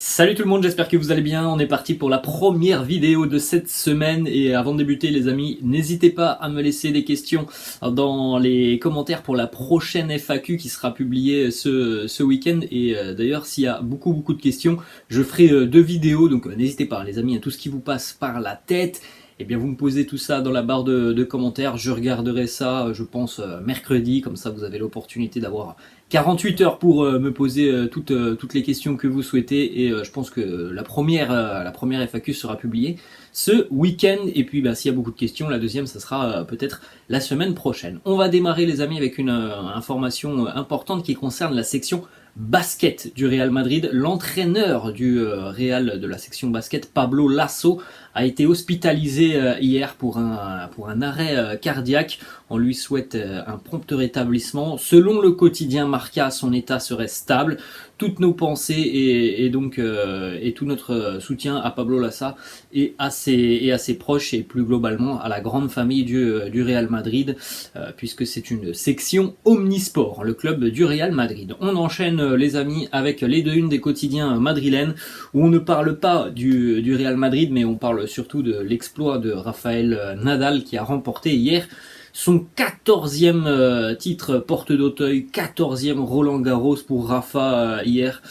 Salut tout le monde, j'espère que vous allez bien. On est parti pour la première vidéo de cette semaine et avant de débuter les amis, n'hésitez pas à me laisser des questions dans les commentaires pour la prochaine FAQ qui sera publiée ce week-end et d'ailleurs s'il y a beaucoup de questions, je ferai deux vidéos donc n'hésitez pas les amis, à tout ce qui vous passe par la tête. Eh bien vous me posez tout ça dans la barre de commentaires, je regarderai ça je pense mercredi, comme ça vous avez l'opportunité d'avoir 48 heures pour me poser toutes les questions que vous souhaitez et je pense que la première FAQ sera publiée ce week-end et puis s'il y a beaucoup de questions, la deuxième ça sera peut-être la semaine prochaine. On va démarrer les amis avec une information importante qui concerne la section basket du Real Madrid. L'entraîneur du Real de la section basket, Pablo Lasso, a été hospitalisé hier pour un arrêt cardiaque. On lui souhaite un prompt rétablissement. Selon le quotidien Marca, son état serait stable. Toutes nos pensées et tout notre soutien à Pablo Lassa et à ses proches et plus globalement à la grande famille du Real Madrid puisque c'est une section omnisport, le club du Real Madrid. On enchaîne les amis avec les deux unes des quotidiens madrilènes où on ne parle pas du Real Madrid mais on parle surtout de l'exploit de Rafael Nadal qui a remporté hier son 14e titre porte d'Auteuil, 14e Roland Garros pour Rafa hier,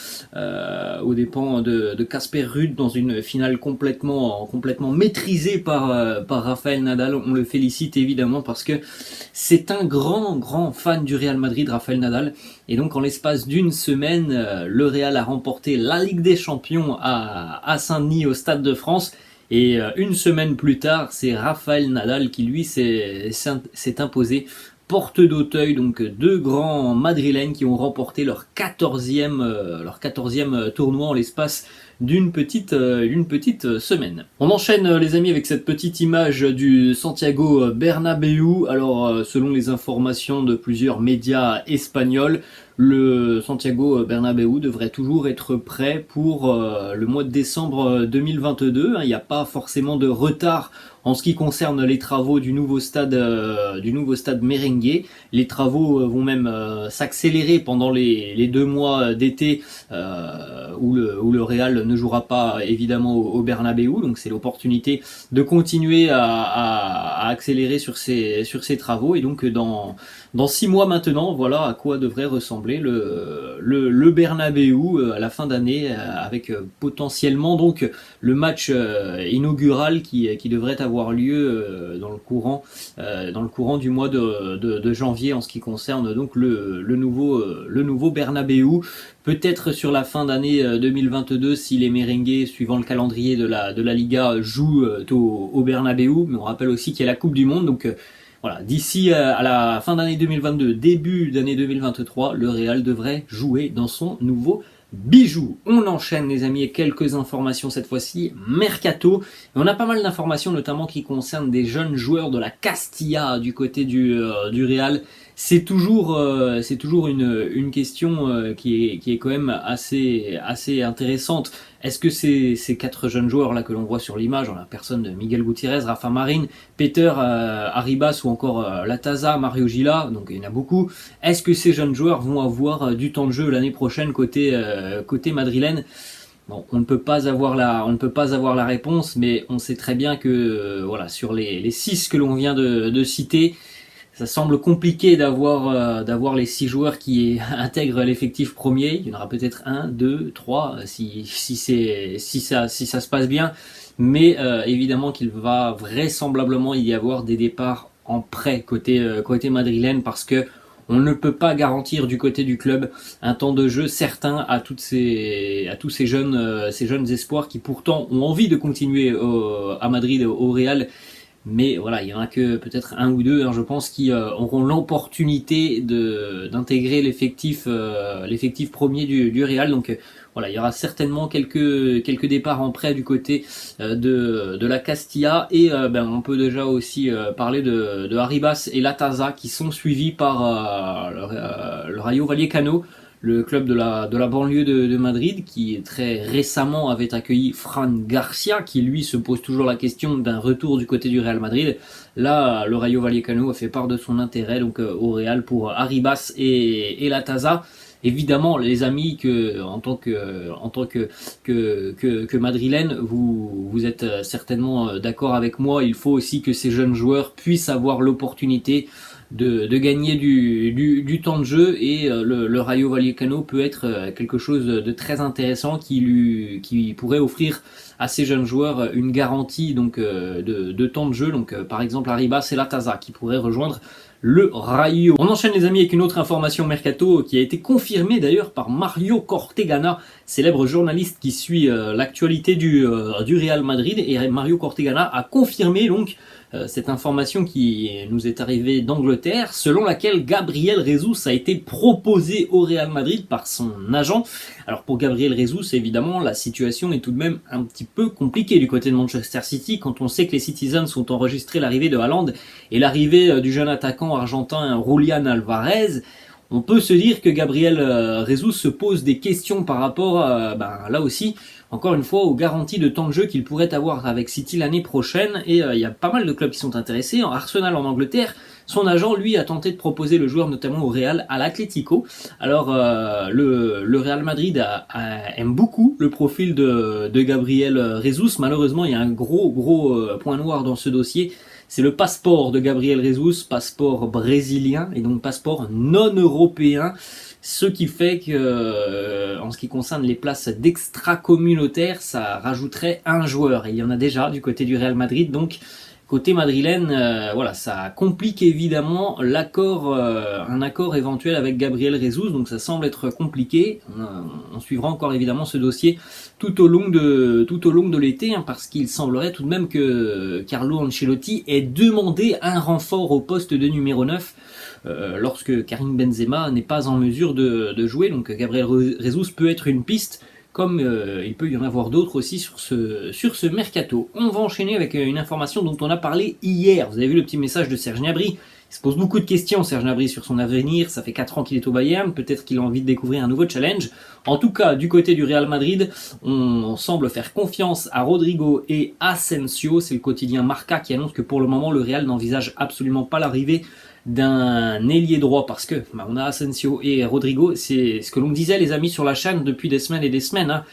aux dépens de Casper Ruud dans une finale complètement maîtrisée par Rafael Nadal. On le félicite évidemment parce que c'est un grand fan du Real Madrid, Rafael Nadal. Et donc en l'espace d'une semaine, le Real a remporté la Ligue des Champions à Saint-Denis au Stade de France. Et une semaine plus tard, c'est Rafael Nadal qui lui s'est imposé porte d'Auteuil, donc deux grands madrilènes qui ont remporté leur 14e tournoi en l'espace d'une petite semaine. On enchaîne les amis avec cette petite image du Santiago Bernabéu. Alors selon les informations de plusieurs médias espagnols, le Santiago Bernabéu devrait toujours être prêt pour le mois de décembre 2022. Il n'y a pas forcément de retard en ce qui concerne les travaux du nouveau stade merengue. Les travaux vont même s'accélérer pendant les 2 mois d'été où le Real ne jouera pas évidemment au Bernabéu. Donc c'est l'opportunité de continuer à accélérer sur ces travaux. Et donc dans 6 mois maintenant, voilà à quoi devrait ressembler le Bernabéu à la fin d'année avec potentiellement donc le match inaugural qui devrait avoir lieu dans le courant du mois de janvier en ce qui concerne donc le nouveau Bernabéu. Peut-être sur la fin d'année 2022 si les merengues suivant le calendrier de la Liga jouent au Bernabéu, mais on rappelle aussi qu'il y a la Coupe du Monde donc voilà, d'ici à la fin d'année 2022, début d'année 2023, le Real devrait jouer dans son nouveau bijou. On enchaîne les amis avec quelques informations cette fois-ci, Mercato. Et on a pas mal d'informations notamment qui concernent des jeunes joueurs de la Castilla du côté du Real. C'est toujours une question qui est quand même assez intéressante. Est-ce que ces 4 jeunes joueurs là que l'on voit sur l'image, en la personne de Miguel Gutiérrez, Rafa Marin, Peter Arribas ou encore Lataza, Mario Gila, donc il y en a beaucoup, est-ce que ces jeunes joueurs vont avoir du temps de jeu l'année prochaine côté madrilène? Bon, on ne peut pas avoir la réponse, mais on sait très bien que voilà, sur les 6 que l'on vient de citer, ça semble compliqué d'avoir les 6 joueurs qui intègrent l'effectif premier. Il y en aura peut-être 1, 2, 3 si ça se passe bien. Mais évidemment qu'il va vraisemblablement y avoir des départs en prêt côté madrilène parce que on ne peut pas garantir du côté du club un temps de jeu certain à tous ces jeunes espoirs qui pourtant ont envie de continuer à Madrid, au Real. Mais voilà, il y en a que peut-être 1 ou 2, je pense, qui auront l'opportunité d'intégrer l'effectif premier du Real. Donc voilà, il y aura certainement quelques départs en prêt du côté de la Castilla. Et on peut déjà aussi parler de Arribas et Lataza qui sont suivis par le Rayo Vallecano, le club de la banlieue de Madrid, qui très récemment avait accueilli Fran Garcia, qui lui se pose toujours la question d'un retour du côté du Real Madrid. Là, le Rayo Vallecano a fait part de son intérêt donc au Real pour Arribas et Lataza. évidemment les amis que en tant que madrilène, vous êtes certainement d'accord avec moi, il faut aussi que ces jeunes joueurs puissent avoir l'opportunité de gagner du temps de jeu, et le Rayo Vallecano peut être quelque chose de très intéressant qui pourrait offrir à ces jeunes joueurs une garantie donc de temps de jeu. Donc par exemple Arribas et Latasa qui pourraient rejoindre le Rayo. On enchaîne les amis avec une autre information mercato qui a été confirmée d'ailleurs par Mario Cortegana, célèbre journaliste qui suit l'actualité du Real Madrid, et Mario Cortegana a confirmé donc cette information qui nous est arrivée d'Angleterre, selon laquelle Gabriel Jesus a été proposé au Real Madrid par son agent. Alors pour Gabriel Jesus, évidemment, la situation est tout de même un petit peu compliquée du côté de Manchester City, quand on sait que les Citizens ont enregistré l'arrivée de Haaland et l'arrivée du jeune attaquant argentin Julián Alvarez. On peut se dire que Gabriel Jesus se pose des questions par rapport, là aussi, encore une fois, aux garanties de temps de jeu qu'il pourrait avoir avec City l'année prochaine. Et il y a pas mal de clubs qui sont intéressés. Arsenal en Angleterre, son agent, lui, a tenté de proposer le joueur notamment au Real, à l'Atlético. Alors, le Real Madrid aime beaucoup le profil de Gabriel Jesus. Malheureusement, il y a un gros point noir dans ce dossier. C'est le passeport de Gabriel Jesus, passeport brésilien et donc passeport non européen. Ce qui fait que, en ce qui concerne les places d'extra-communautaires, ça rajouterait un joueur. Et il y en a déjà du côté du Real Madrid, donc côté madrilène, ça complique évidemment un accord éventuel avec Gabriel Jesus, donc ça semble être compliqué. On suivra encore évidemment ce dossier tout au long de l'été, parce qu'il semblerait tout de même que Carlo Ancelotti ait demandé un renfort au poste de numéro 9 lorsque Karim Benzema n'est pas en mesure de jouer. Donc Gabriel Jesus peut être une piste, comme il peut y en avoir d'autres aussi sur ce mercato. On va enchaîner avec une information dont on a parlé hier. Vous avez vu le petit message de Serge Gnabry. Il se pose beaucoup de questions, Serge Gnabry, sur son avenir. Ça fait 4 ans qu'il est au Bayern. Peut-être qu'il a envie de découvrir un nouveau challenge. En tout cas, du côté du Real Madrid, on semble faire confiance à Rodrigo et Asensio. C'est le quotidien Marca qui annonce que pour le moment, le Real n'envisage absolument pas l'arrivée d'un ailier droit, parce que on a Asensio et Rodrigo. C'est ce que l'on disait les amis sur la chaîne depuis des semaines et des semaines.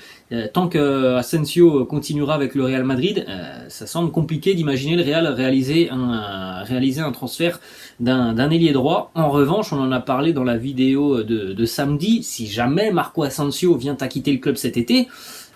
Tant que Asensio continuera avec le Real Madrid, ça semble compliqué d'imaginer le Real réaliser un transfert d'un ailier droit. En revanche, on en a parlé dans la vidéo de samedi, si jamais Marco Asensio vient à quitter le club cet été,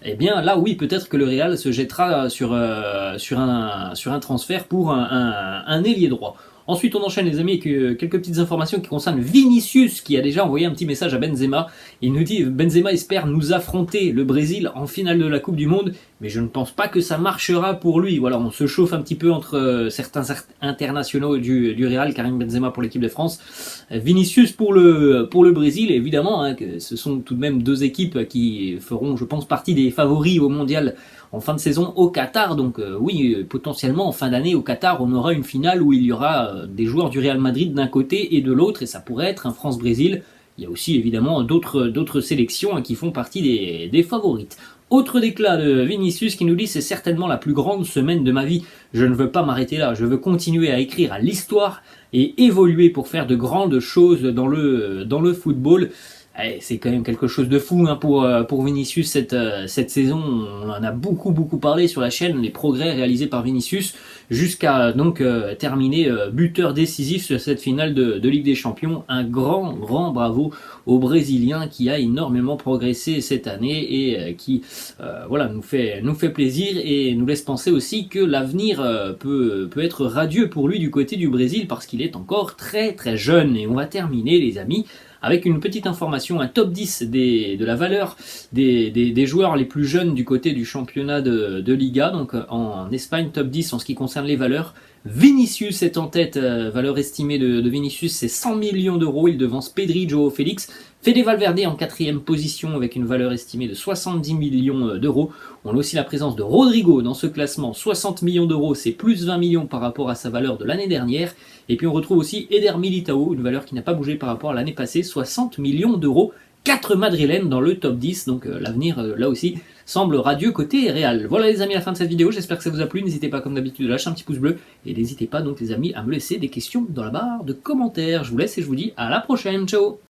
eh bien là oui, peut-être que le Real se jettera sur un transfert pour un ailier droit. Ensuite, on enchaîne les amis avec quelques petites informations qui concernent Vinicius, qui a déjà envoyé un petit message à Benzema. Il nous dit: Benzema espère nous affronter le Brésil en finale de la Coupe du Monde, mais je ne pense pas que ça marchera pour lui. Voilà, on se chauffe un petit peu entre certains internationaux du Real, Karim Benzema pour l'équipe de France, Vinicius pour le Brésil, évidemment, que ce sont tout de même deux équipes qui feront, je pense, partie des favoris au mondial en fin de saison au Qatar. Donc oui, potentiellement en fin d'année au Qatar, on aura une finale où il y aura des joueurs du Real Madrid d'un côté et de l'autre, et ça pourrait être un France-Brésil. Il y a aussi évidemment d'autres sélections qui font partie des favorites. Autre déclat de Vinicius qui nous dit: c'est certainement la plus grande semaine de ma vie. Je ne veux pas m'arrêter là, je veux continuer à écrire à l'histoire et évoluer pour faire de grandes choses dans le football. C'est quand même quelque chose de fou pour Vinicius cette saison. On en a beaucoup parlé sur la chaîne, les progrès réalisés par Vinicius, jusqu'à donc terminer buteur décisif sur cette finale de Ligue des Champions. Un grand bravo au Brésilien qui a énormément progressé cette année et qui nous fait plaisir et nous laisse penser aussi que l'avenir peut être radieux pour lui du côté du Brésil, parce qu'il est encore très jeune. Et on va terminer les amis avec une petite information, un top 10 de la valeur des joueurs les plus jeunes du côté du championnat de Liga. Donc en Espagne, top 10 en ce qui concerne les valeurs. Vinicius est en tête, valeur estimée de Vinicius, c'est 100 millions d'euros. Il devance Pedri, Joao Félix. Fede Valverde en 4e position avec une valeur estimée de 70 millions d'euros. On a aussi la présence de Rodrigo dans ce classement, 60 millions d'euros, c'est plus 20 millions par rapport à sa valeur de l'année dernière. Et puis on retrouve aussi Eder Militao, une valeur qui n'a pas bougé par rapport à l'année passée, 60 millions d'euros. 4 madrilènes dans le top 10, donc l'avenir là aussi semble radieux côté Real. Voilà les amis, la fin de cette vidéo, j'espère que ça vous a plu. N'hésitez pas comme d'habitude à lâcher un petit pouce bleu et n'hésitez pas donc les amis à me laisser des questions dans la barre de commentaires. Je vous laisse et je vous dis à la prochaine, ciao.